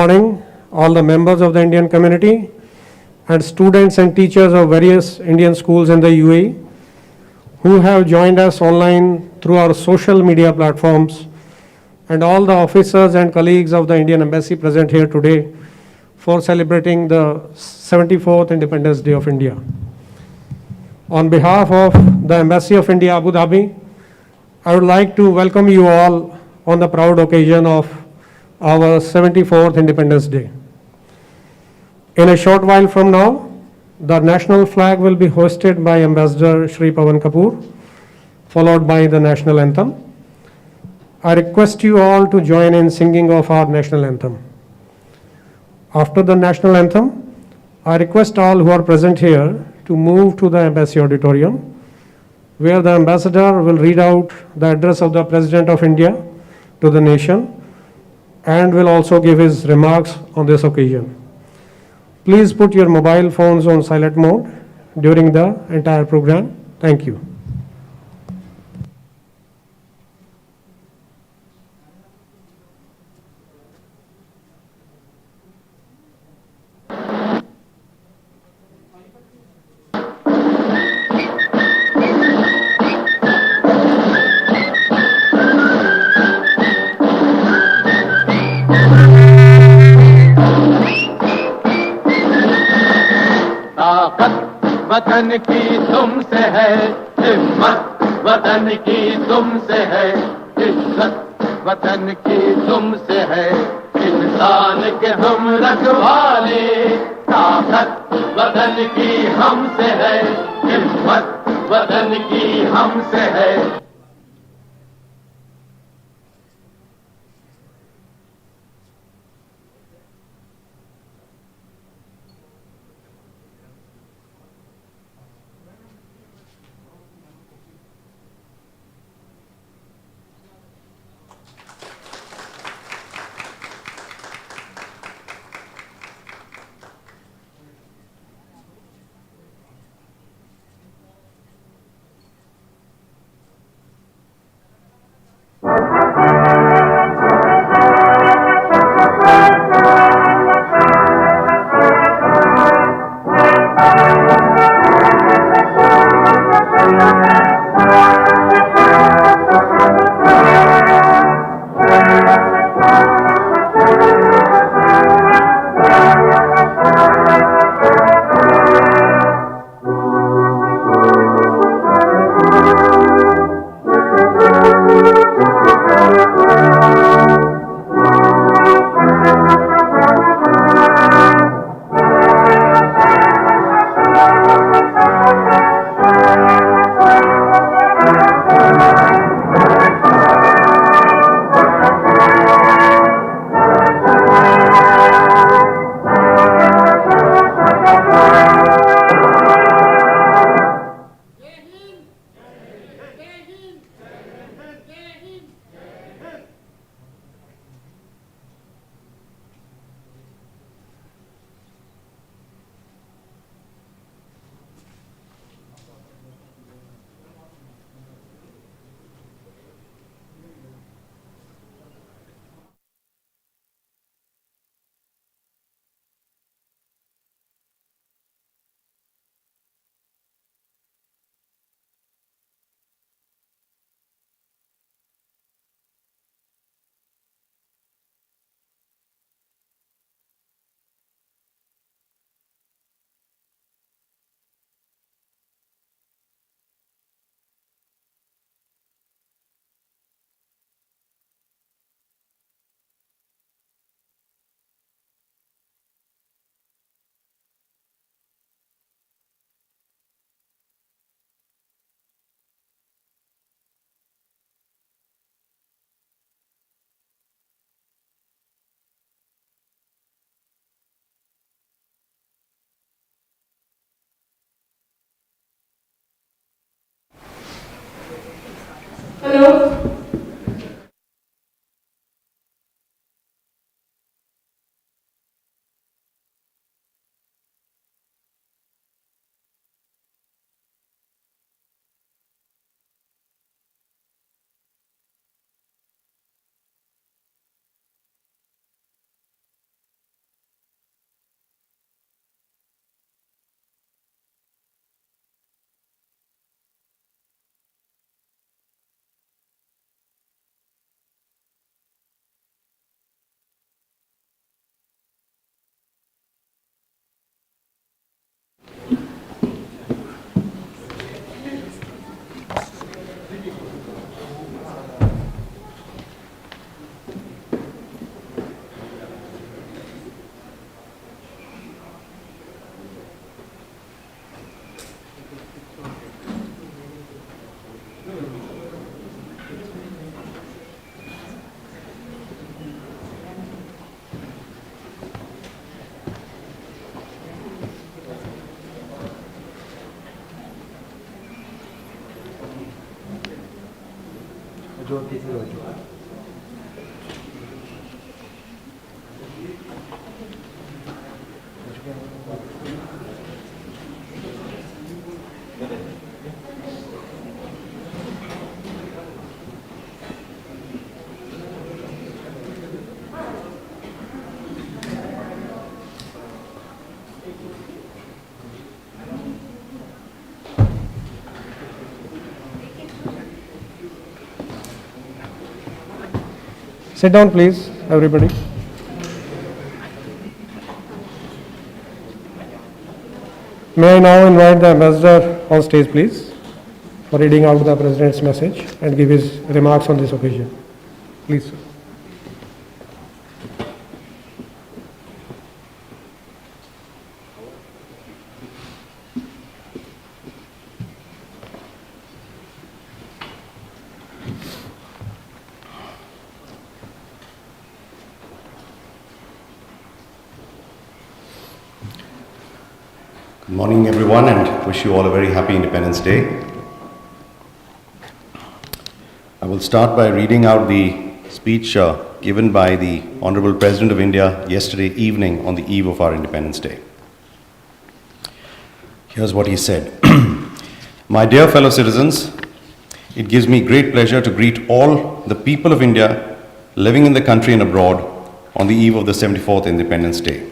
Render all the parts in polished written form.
morning, all the members of the Indian community and students and teachers of various Indian schools in the UAE who have joined us online through our social media platforms, and all the officers and colleagues of the Indian Embassy present here today for celebrating the 74th Independence Day of India. On behalf of the Embassy of India, Abu Dhabi, I would like to welcome you all on the proud occasion of our 74th Independence Day. In a short while from now, the national flag will be hoisted by Ambassador Shri Pawan Kapoor, followed by the national anthem. I request you all to join in singing of our national anthem. After the national anthem, I request all who are present here to move to the Embassy Auditorium, where the Ambassador will read out the address of the President of India to the nation and will also give his remarks on this occasion. Please put your mobile phones on silent mode during the entire program. Thank you. वतन की तुमसे है हिम्मत, वतन की तुमसे है इज्जत, वतन की तुमसे है इंसान के हम रखवाले। ताकत वतन की हमसे है, हिम्मत वतन की हमसे है। Sit down, please, everybody. May I now invite the ambassador on stage, please, for reading out the President's message and give his remarks on this occasion. Please, sir. Good morning, everyone, and wish you all a very happy Independence Day. I will start by reading out the speech given by the Honorable President of India yesterday evening on the eve of our Independence Day. Here's what he said. My dear fellow citizens, it gives me great pleasure to greet all the people of India living in the country and abroad on the eve of the 74th Independence Day.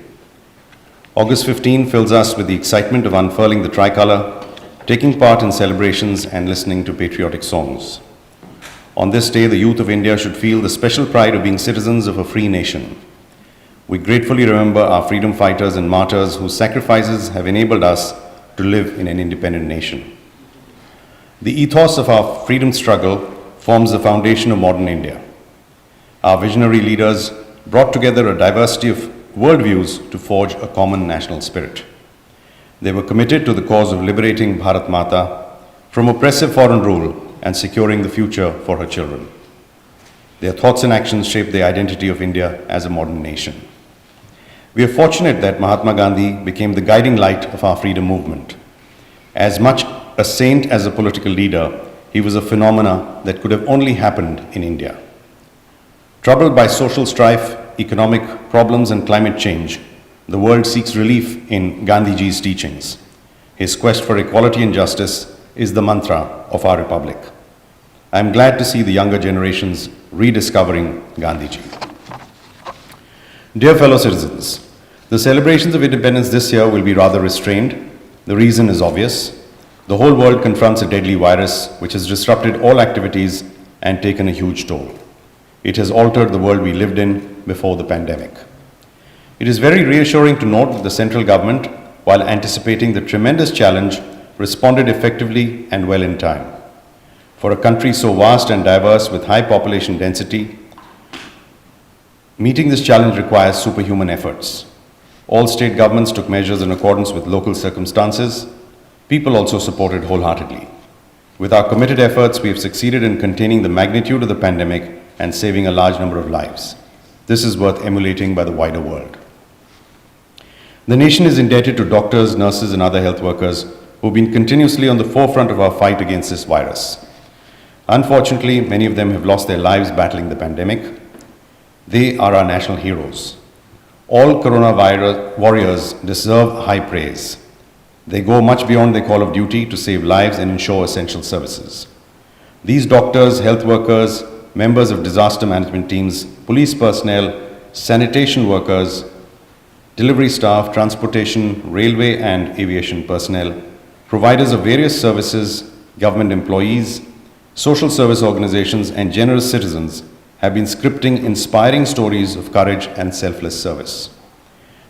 August 15 fills us with the excitement of unfurling the tricolour, taking part in celebrations and listening to patriotic songs. On this day, the youth of India should feel the special pride of being citizens of a free nation. We gratefully remember our freedom fighters and martyrs whose sacrifices have enabled us to live in an independent nation. The ethos of our freedom struggle forms the foundation of modern India. Our visionary leaders brought together a diversity of worldviews to forge a common national spirit. They were committed to the cause of liberating Bharat Mata from oppressive foreign rule and securing the future for her children. Their thoughts and actions shaped the identity of India as a modern nation. We are fortunate that Mahatma Gandhi became the guiding light of our freedom movement. As much a saint as a political leader, he was a phenomena that could have only happened in India. Troubled by social strife, economic problems and climate change, the world seeks relief in Gandhiji's teachings. His quest for equality and justice is the mantra of our republic. I am glad to see the younger generations rediscovering Gandhiji. Dear fellow citizens, the celebrations of independence this year will be rather restrained. The reason is obvious. The whole world confronts a deadly virus which has disrupted all activities and taken a huge toll. It has altered the world we lived in before the pandemic. It is very reassuring to note that the central government, while anticipating the tremendous challenge, responded effectively and well in time. For a country so vast and diverse with high population density, meeting this challenge requires superhuman efforts. All state governments took measures in accordance with local circumstances. People also supported wholeheartedly. With our committed efforts, we have succeeded in containing the magnitude of the pandemic and saving a large number of lives. This is worth emulating by the wider world. The nation is indebted to doctors, nurses, and other health workers who have been continuously on the forefront of our fight against this virus. Unfortunately, many of them have lost their lives battling the pandemic. They are our national heroes. All coronavirus warriors deserve high praise. They go much beyond their call of duty to save lives and ensure essential services. These doctors, health workers, members of disaster management teams, police personnel, sanitation workers, delivery staff, transportation, railway and aviation personnel, providers of various services, government employees, social service organizations and generous citizens have been scripting inspiring stories of courage and selfless service.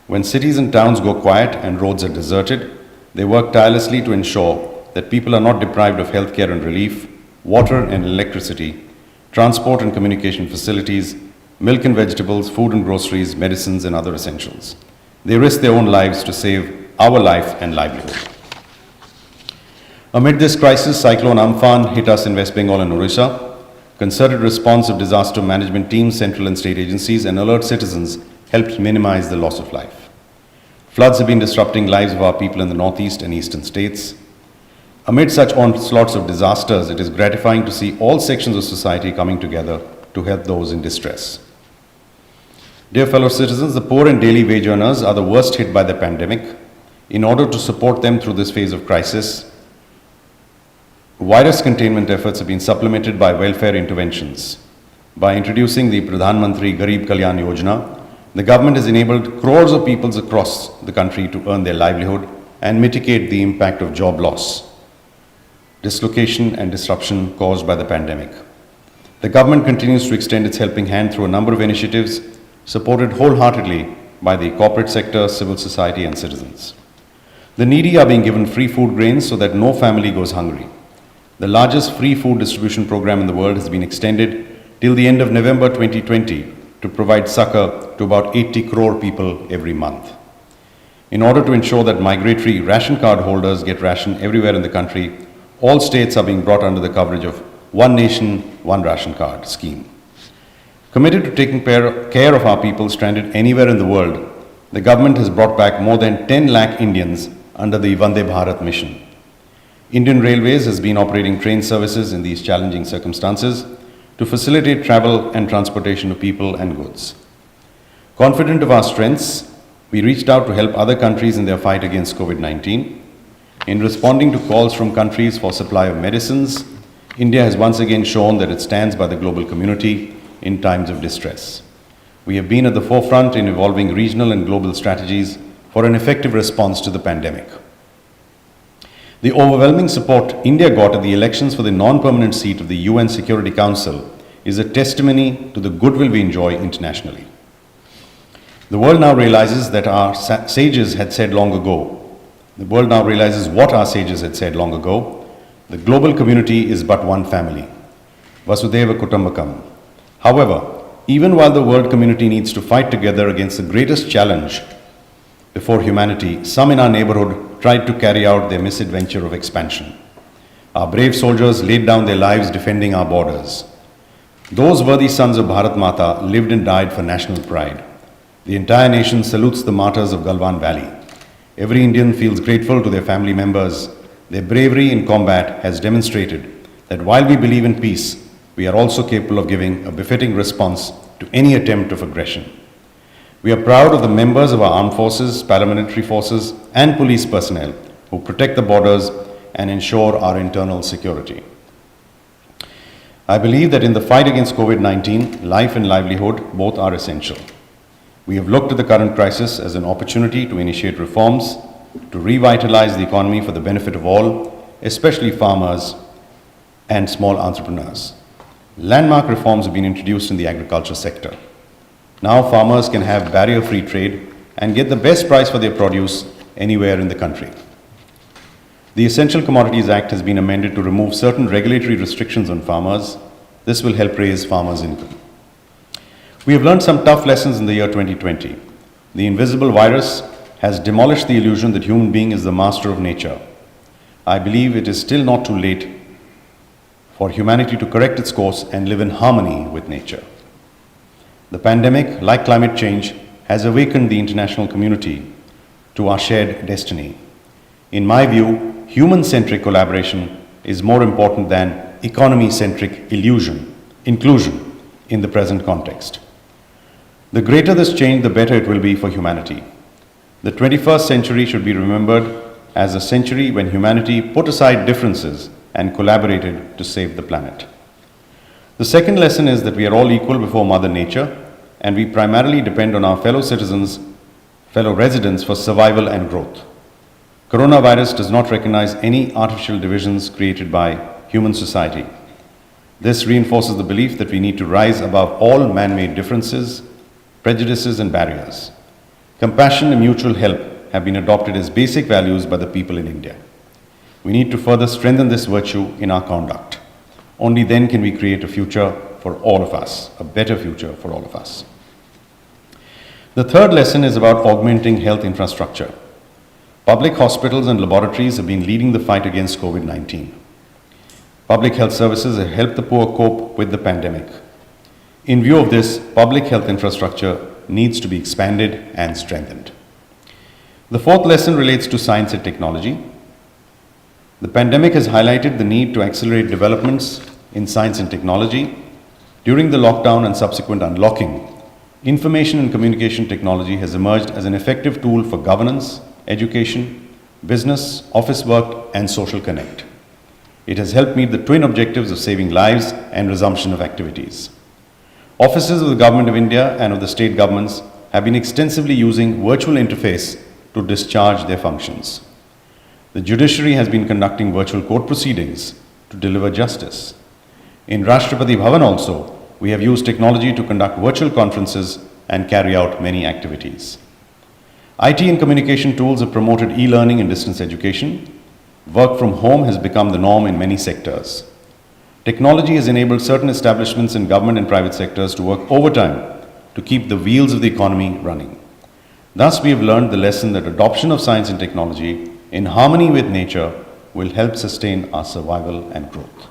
When cities and towns go quiet and roads are deserted, they work tirelessly to ensure that people are not deprived of healthcare and relief, water and electricity, transport and communication facilities, milk and vegetables, food and groceries, medicines and other essentials. They risk their own lives to save our life and livelihood. Amid this crisis, Cyclone Amphan hit us in West Bengal and Orissa. Concerted response of disaster management teams, central and state agencies and alert citizens helped minimize the loss of life. Floods have been disrupting lives of our people in the northeast and eastern states. Amid such onslaughts of disasters, it is gratifying to see all sections of society coming together to help those in distress. Dear fellow citizens, the poor and daily wage earners are the worst hit by the pandemic. In order to support them through this phase of crisis, virus containment efforts have been supplemented by welfare interventions. By introducing the Pradhan Mantri Garib Kalyan Yojana, the government has enabled crores of peoples across the country to earn their livelihood and mitigate the impact of job loss, dislocation and disruption caused by the pandemic. The government continues to extend its helping hand through a number of initiatives supported wholeheartedly by the corporate sector, civil society and citizens. The needy are being given free food grains so that no family goes hungry. The largest free food distribution program in the world has been extended till the end of November 2020 to provide succor to about 80 crore people every month. In order to ensure that migratory ration card holders get ration everywhere in the country, all states are being brought under the coverage of One Nation, One Ration Card scheme. Committed to taking care of our people stranded anywhere in the world, the government has brought back more than 10 lakh Indians under the Vande Bharat mission. Indian Railways has been operating train services in these challenging circumstances to facilitate travel and transportation of people and goods. Confident of our strengths, we reached out to help other countries in their fight against COVID-19. In responding to calls from countries for supply of medicines, India has once again shown that it stands by the global community in times of distress. We have been at the forefront in evolving regional and global strategies for an effective response to the pandemic. The overwhelming support India got at the elections for the non-permanent seat of the UN Security Council is a testimony to the goodwill we enjoy internationally. The world now realizes that our sages had said long ago. The world now realizes what our sages had said long ago. The global community is but one family. Vasudhaiva Kutumbakam. However, even while the world community needs to fight together against the greatest challenge before humanity, some in our neighborhood tried to carry out their misadventure of expansion. Our brave soldiers laid down their lives defending our borders. Those worthy sons of Bharat Mata lived and died for national pride. The entire nation salutes the martyrs of Galwan Valley. Every Indian feels grateful to their family members. Their bravery in combat has demonstrated that while we believe in peace, we are also capable of giving a befitting response to any attempt of aggression. We are proud of the members of our armed forces, paramilitary forces, and police personnel who protect the borders and ensure our internal security. I believe that in the fight against COVID-19, life and livelihood both are essential. We have looked at the current crisis as an opportunity to initiate reforms, to revitalize the economy for the benefit of all, especially farmers and small entrepreneurs. Landmark reforms have been introduced in the agriculture sector. Now farmers can have barrier-free trade and get the best price for their produce anywhere in the country. The Essential Commodities Act has been amended to remove certain regulatory restrictions on farmers. This will help raise farmers' income. We have learned some tough lessons in the year 2020. The invisible virus has demolished the illusion that human being is the master of nature. I believe it is still not too late for humanity to correct its course and live in harmony with nature. The pandemic, like climate change, has awakened the international community to our shared destiny. In my view, human-centric collaboration is more important than economy-centric inclusion in the present context. The greater this change, the better it will be for humanity. The 21st century should be remembered as a century when humanity put aside differences and collaborated to save the planet. The second lesson is that we are all equal before Mother Nature, and we primarily depend on our fellow citizens, fellow residents for survival and growth. Coronavirus does not recognize any artificial divisions created by human society. This reinforces the belief that we need to rise above all man-made differences, prejudices and barriers. Compassion and mutual help have been adopted as basic values by the people in India. We need to further strengthen this virtue in our conduct. Only then can we create a future for all of us, a better future for all of us. The third lesson is about augmenting health infrastructure. Public hospitals and laboratories have been leading the fight against COVID-19. Public health services have helped the poor cope with the pandemic. In view of this, public health infrastructure needs to be expanded and strengthened. The fourth lesson relates to science and technology. The pandemic has highlighted the need to accelerate developments in science and technology. During the lockdown and subsequent unlocking, information and communication technology has emerged as an effective tool for governance, education, business, office work, and social connect. It has helped meet the twin objectives of saving lives and resumption of activities. Offices of the Government of India and of the state governments have been extensively using virtual interface to discharge their functions. The judiciary has been conducting virtual court proceedings to deliver justice. In Rashtrapati Bhavan also, we have used technology to conduct virtual conferences and carry out many activities. IT and communication tools have promoted e-learning and distance education. Work from home has become the norm in many sectors. Technology has enabled certain establishments in government and private sectors to work overtime to keep the wheels of the economy running. Thus, we have learned the lesson that adoption of science and technology in harmony with nature will help sustain our survival and growth.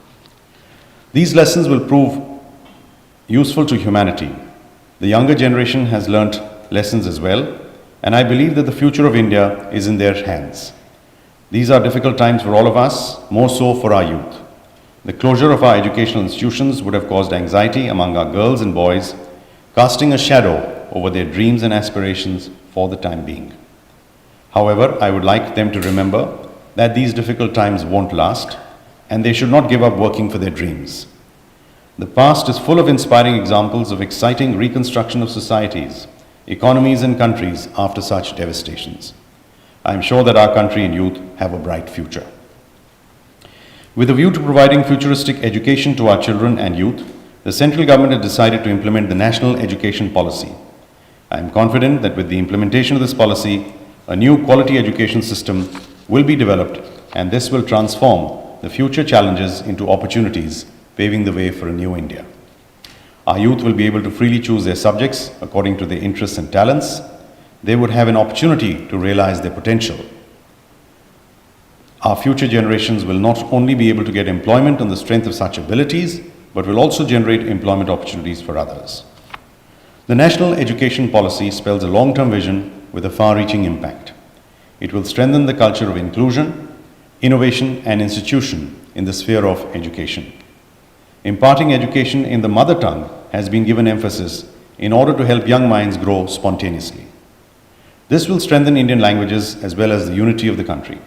These lessons will prove useful to humanity. The younger generation has learnt lessons as well, and I believe that the future of India is in their hands. These are difficult times for all of us, more so for our youth. The closure of our educational institutions would have caused anxiety among our girls and boys, casting a shadow over their dreams and aspirations for the time being. However, I would like them to remember that these difficult times won't last, and they should not give up working for their dreams. The past is full of inspiring examples of exciting reconstruction of societies, economies, and countries after such devastations. I am sure that our country and youth have a bright future. With a view to providing futuristic education to our children and youth, the central government has decided to implement the National Education Policy. I am confident that with the implementation of this policy, a new quality education system will be developed, and this will transform the future challenges into opportunities, paving the way for a new India. Our youth will be able to freely choose their subjects according to their interests and talents. They would have an opportunity to realize their potential. Our future generations will not only be able to get employment on the strength of such abilities, but will also generate employment opportunities for others. The National Education Policy spells a long-term vision with a far-reaching impact. It will strengthen the culture of inclusion, innovation, and institution in the sphere of education. Imparting education in the mother tongue has been given emphasis in order to help young minds grow spontaneously. This will strengthen Indian languages as well as the unity of the country.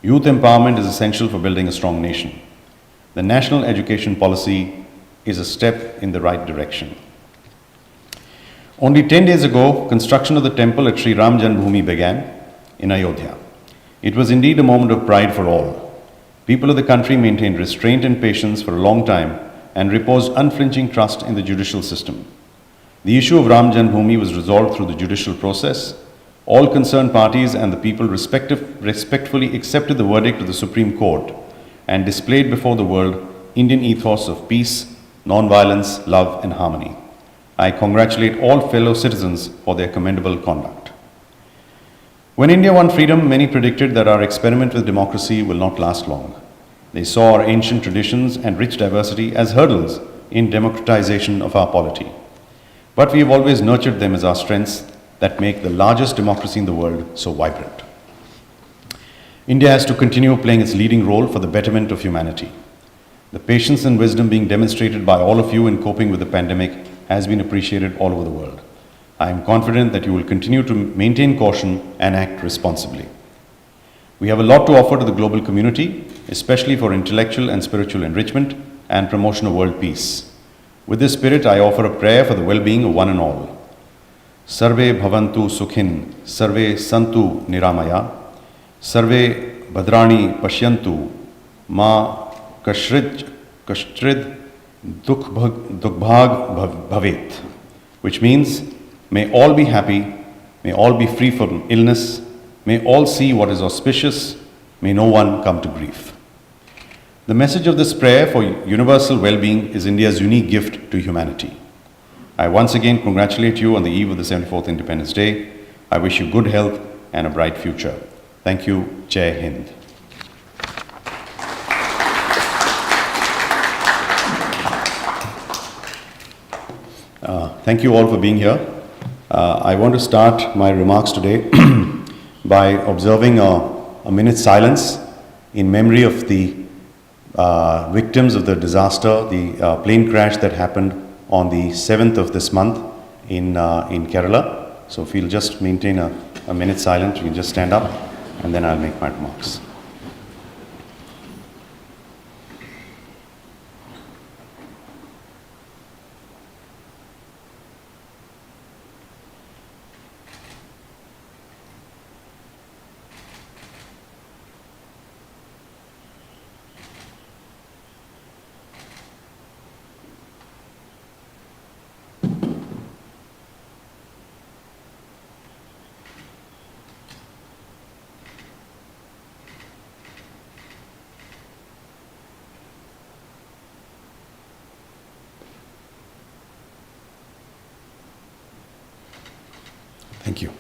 Youth empowerment is essential for building a strong nation. The National Education Policy is a step in the right direction. Only 10 days ago, construction of the temple at Sri Ram Janmabhoomi began in Ayodhya. It was indeed a moment of pride for all. People of the country maintained restraint and patience for a long time and reposed unflinching trust in the judicial system. The issue of Ram Janmabhoomi was resolved through the judicial process. All concerned parties and the people respectfully accepted the verdict of the Supreme Court and displayed before the world Indian ethos of peace, non-violence, love, and harmony. I congratulate all fellow citizens for their commendable conduct. When India won freedom, many predicted that our experiment with democracy will not last long. They saw our ancient traditions and rich diversity as hurdles in democratization of our polity. But we have always nurtured them as our strengths that make the largest democracy in the world so vibrant. India has to continue playing its leading role for the betterment of humanity. The patience and wisdom being demonstrated by all of you in coping with the pandemic has been appreciated all over the world. I am confident that you will continue to maintain caution and act responsibly. We have a lot to offer to the global community, especially for intellectual and spiritual enrichment and promotion of world peace. With this spirit, I offer a prayer for the well-being of one and all. Sarve bhavantu sukhin, sarve santu niramaya, sarve bhadrani pashyantu, ma kashrid dukhbhag bhavet, which means, may all be happy, may all be free from illness, may all see what is auspicious, may no one come to grief. The message of this prayer for universal well-being is India's unique gift to humanity. I once again congratulate you on the eve of the 74th Independence Day. I wish you good health and a bright future. Thank you. Jai Hind. Thank you all for being here. I want to start my remarks today by observing a minute's silence in memory of the victims of the disaster, the plane crash that happened on the 7th of this month in Kerala. So if we'll just maintain a minute silence, we'll just stand up and then I'll make my remarks. Thank you.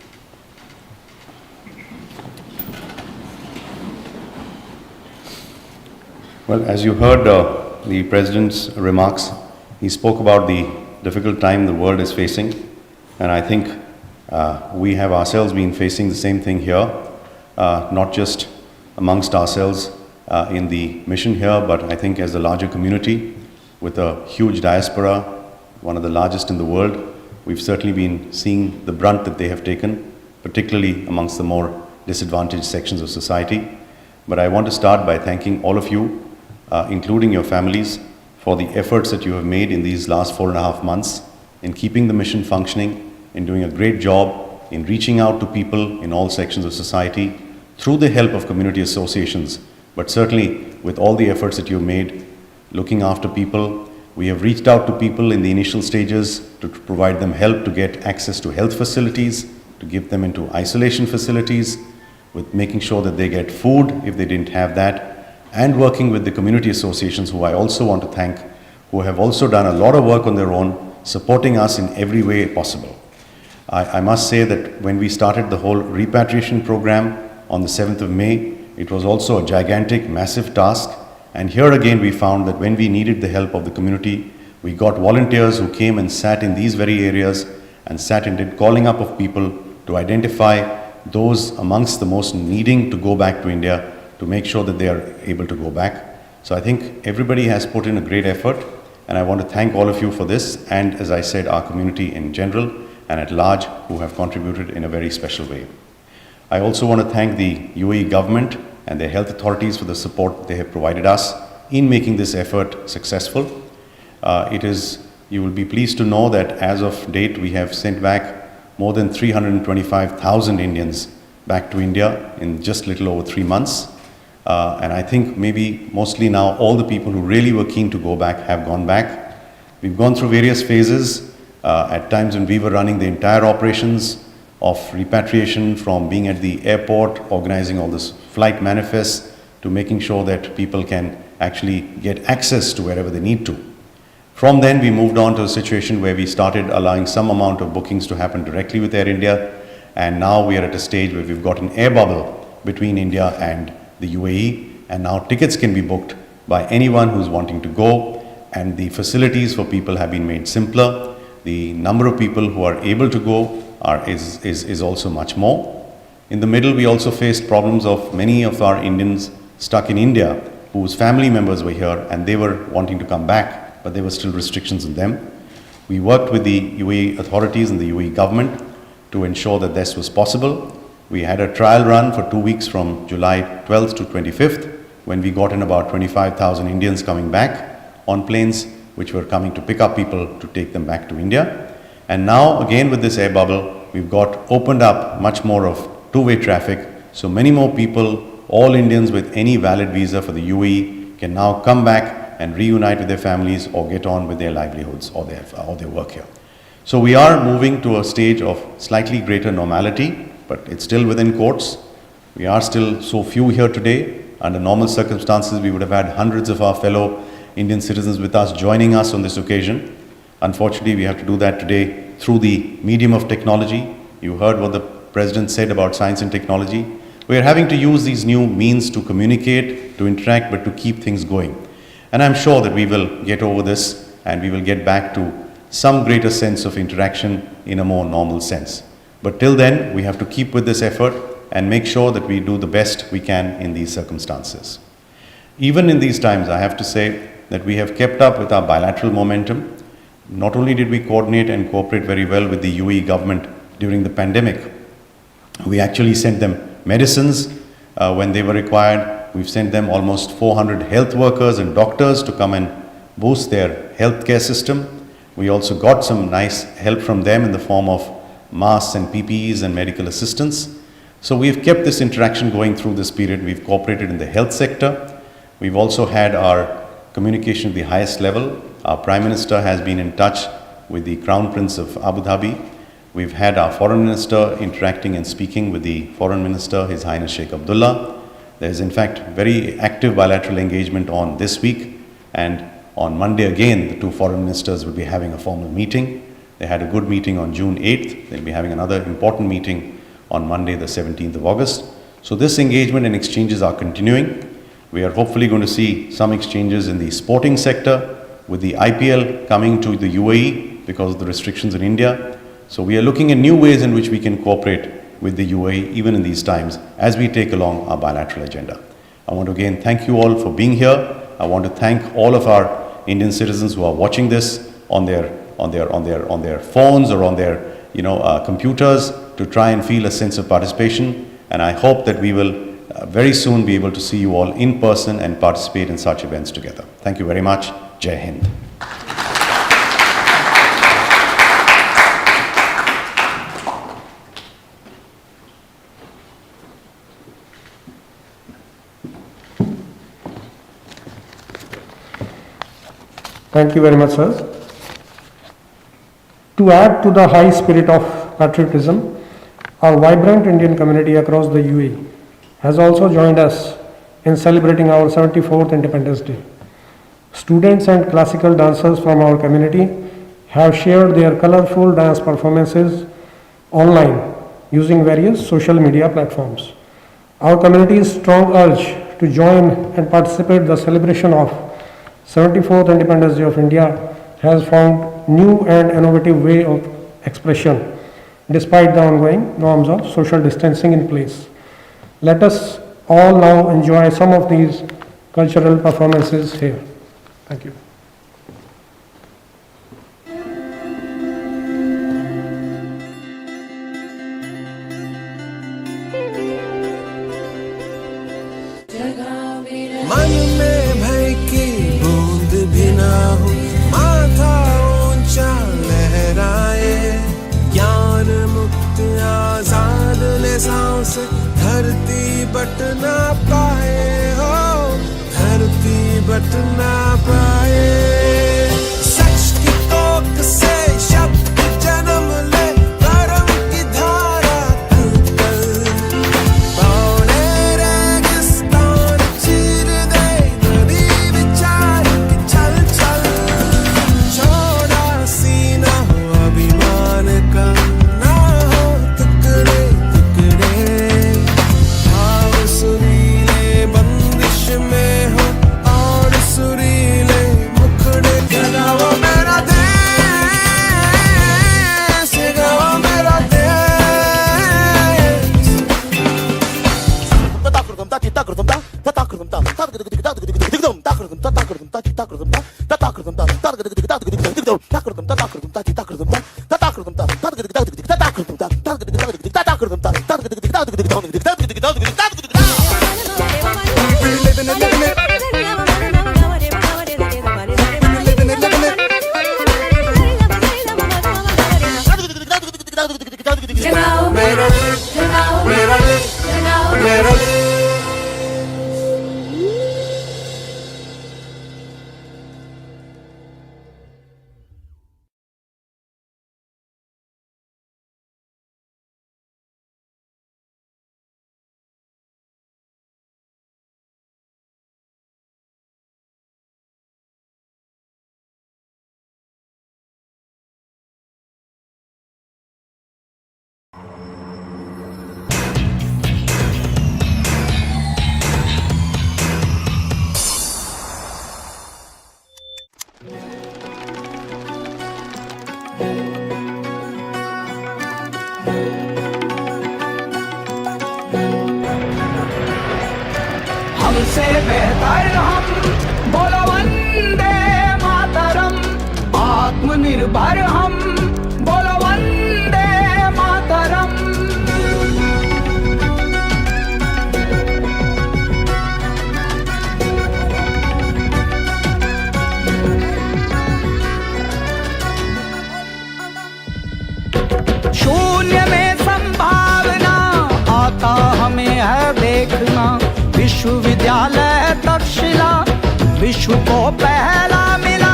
Well, as you heard the President's remarks, he spoke about the difficult time the world is facing, and I think we have ourselves been facing the same thing here, not just amongst ourselves in the mission here, but I think as a larger community with a huge diaspora, one of the largest in the world. We've certainly been seeing the brunt that they have taken, particularly amongst the more disadvantaged sections of society. But I want to start by thanking all of you, including your families, for the efforts that you have made in these last 4.5 months in keeping the mission functioning, in doing a great job, in reaching out to people in all sections of society through the help of community associations, but certainly with all the efforts that you've made, looking after people. We have reached out to people in the initial stages to provide them help to get access to health facilities, to give them into isolation facilities, with making sure that they get food if they didn't have that, and working with the community associations, who I also want to thank, who have also done a lot of work on their own, supporting us in every way possible. I must say that when we started the whole repatriation program on the 7th of May, it was also a gigantic, massive task. And here again, we found that when we needed the help of the community, we got volunteers who came and sat in these very areas and sat and did calling up of people to identify those amongst the most needing to go back to India, to make sure that they are able to go back. So I think everybody has put in a great effort, and I want to thank all of you for this, and as I said, our community in general and at large, who have contributed in a very special way. I also want to thank the UAE government and their health authorities for the support they have provided us in making this effort successful. You will be pleased to know that as of date, we have sent back more than 325,000 Indians back to India in just little over 3 months. And I think maybe mostly now all the people who really were keen to go back have gone back. We've gone through various phases. At times when we were running the entire operations of repatriation, from being at the airport, organizing all this flight manifests, to making sure that people can actually get access to wherever they need to. From then, we moved on to a situation where we started allowing some amount of bookings to happen directly with Air India, and now we are at a stage where we've got an air bubble between India and the UAE, and now tickets can be booked by anyone who's wanting to go, and the facilities for people have been made simpler. The number of people who are able to go is also much more. In the middle, we also faced problems of many of our Indians stuck in India whose family members were here and they were wanting to come back, but there were still restrictions on them. We worked with the UAE authorities and the UAE government to ensure that this was possible. We had a trial run for 2 weeks from July 12th to 25th, when we got in about 25,000 Indians coming back on planes which were coming to pick up people to take them back to India. And now again with this air bubble, we've got opened up much more of two-way traffic. So many more people, all Indians with any valid visa for the UAE, can now come back and reunite with their families or get on with their livelihoods or their work here. So we are moving to a stage of slightly greater normality, but it's still within courts. We are still so few here today. Under normal circumstances, we would have had hundreds of our fellow Indian citizens with us, joining us on this occasion. Unfortunately, we have to do that today through the medium of technology. You heard what the President said about science and technology. We are having to use these new means to communicate, to interact, but to keep things going. And I'm sure that we will get over this and we will get back to some greater sense of interaction in a more normal sense. But till then, we have to keep with this effort and make sure that we do the best we can in these circumstances. Even in these times, I have to say that we have kept up with our bilateral momentum. Not only did we coordinate and cooperate very well with the UAE government during the pandemic, we actually sent them medicines when they were required. We've sent them almost 400 health workers and doctors to come and boost their healthcare system. We also got some nice help from them in the form of masks and PPEs and medical assistance. So we've kept this interaction going through this period. We've cooperated in the health sector. We've also had our communication at the highest level. Our Prime Minister has been in touch with the Crown Prince of Abu Dhabi. We've had our Foreign Minister interacting and speaking with the Foreign Minister, His Highness Sheikh Abdullah. There is in fact very active bilateral engagement on this week, and on Monday again the two foreign ministers will be having a formal meeting. They had a good meeting on June 8th. They'll be having another important meeting on Monday the 17th of August. So this engagement and exchanges are continuing. We are hopefully going to see some exchanges in the sporting sector with the IPL coming to the UAE because of the restrictions in India. So we are looking at new ways in which we can cooperate with the UAE even in these times as we take along our bilateral agenda. I want to again thank you all for being here. I want to thank all of our Indian citizens who are watching this on their phones or on their computers to try and feel a sense of participation. And I hope that we will very soon be able to see you all in person and participate in such events together. Thank you very much. Jai Hind. Thank you very much, sir. To add to the high spirit of patriotism, our vibrant Indian community across the UAE has also joined us in celebrating our 74th Independence Day. Students and classical dancers from our community have shared their colorful dance performances online using various social media platforms. Our community's strong urge to join and participate in the celebration of 74th Independence Day of India has found new and innovative way of expression despite the ongoing norms of social distancing in place. Let us all now enjoy some of these cultural performances here. Thank you. मन में भय की बूंद भी ना हो, माथा ऊंचा लहराए, ज्ञान मुक्त आजाद ले सांस, धरती बट ना पाए हो, धरती बट ना पाए। सच की तोक से शब्द जन्म ले, कर्म की धारा तल पौने रेगिस्तान चीर दे, नदी विचार की चल चल, छोड़ा सीना हो अभिमान का, ना हो टुकड़े टुकड़े, भाव सुरीले बंदिश में हो और सुरीले मुखड़े। जगाओ मेरा देश, जगाओ मेरा हमसे बेहतर हम, बोलो वंदे मातरम। आत्मनिर्भर हम, बोलो वंदे मातरम। शून्य में संभावना आता हमें है देखना, विश्वविद्यालय तक्षशिला विश्व को पहला मिला।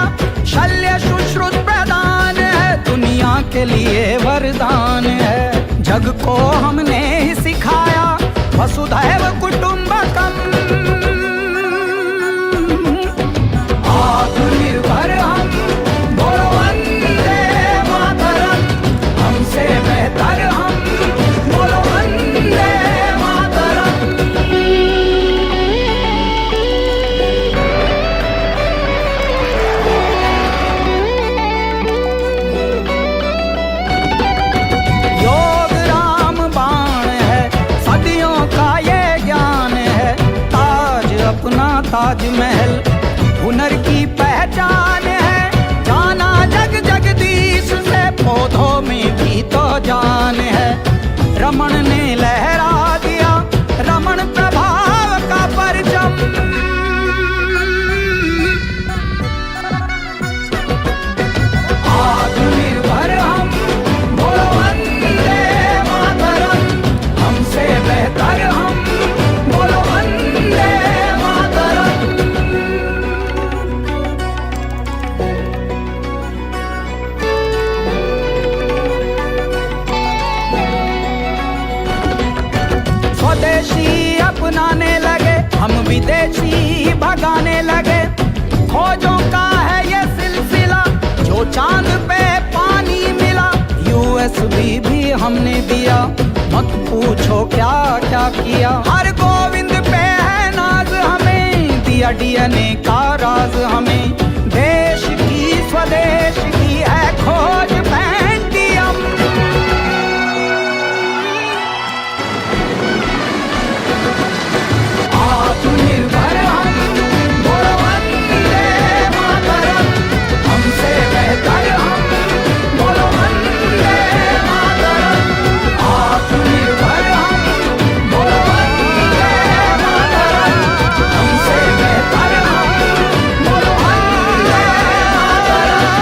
शल्य सुश्रुत प्रदान है, दुनिया के लिए वरदान है। जग को हमने ही सिखाया वसुधैव कुटुंबकम। आत्मनिर्भर हम, बोलो वंदे मातरम। हमसे बेहतर हम, बोलो वंदे मातरम। योग राम बाण है, सदियों का ये ज्ञान है। ताज अपना ताजमहल हुनर की पहचान है। जाना जग जगदीश से, पौधों में भी तो जान है। रमण ने लहरा दिया रमण प्रभाव का परचम। आत्मनिर्भर हम, बोलो वंदे मातरम। हमसे बेहतर हम, बोलो वंदे मातरम। स्वदेशी अपनाने लगे, हम विदेशी भगाने लगे। खोजों का है ये सिलसिला, जो चांद पे पानी मिला। यूएसबी भी हमने दिया, मत पूछो क्या क्या किया। हर गोविंद पे है नाज हमें, दिया डीएनए का राज हमें। देश की स्वदेश की है खोज पेंटियम। आत्मनिर्भर हम, बोलो वंदे मातरम। हमसे बेहतर हम, बोलो वंदे मातरम। आत्मनिर्भर हम, बोलो वंदे मातरम। हमसे बेहतर हम, बोलो वंदे मातरम।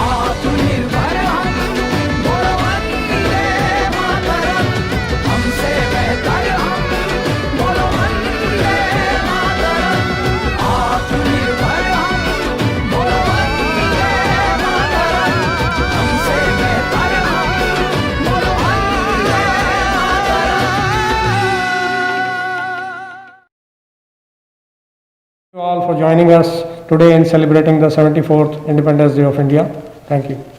आत्मनिर्भर हम, बोलो वंदे मातरम। हमसे बेहतर हम, बोलो वंदे मातरम। आत्मनिर्भर हम, बोलो वंदे मातरम। हमसे बेहतर हम, बोलो Vande Mataram. You all for joining us today in celebrating the 74th Independence Day of India. Thank you.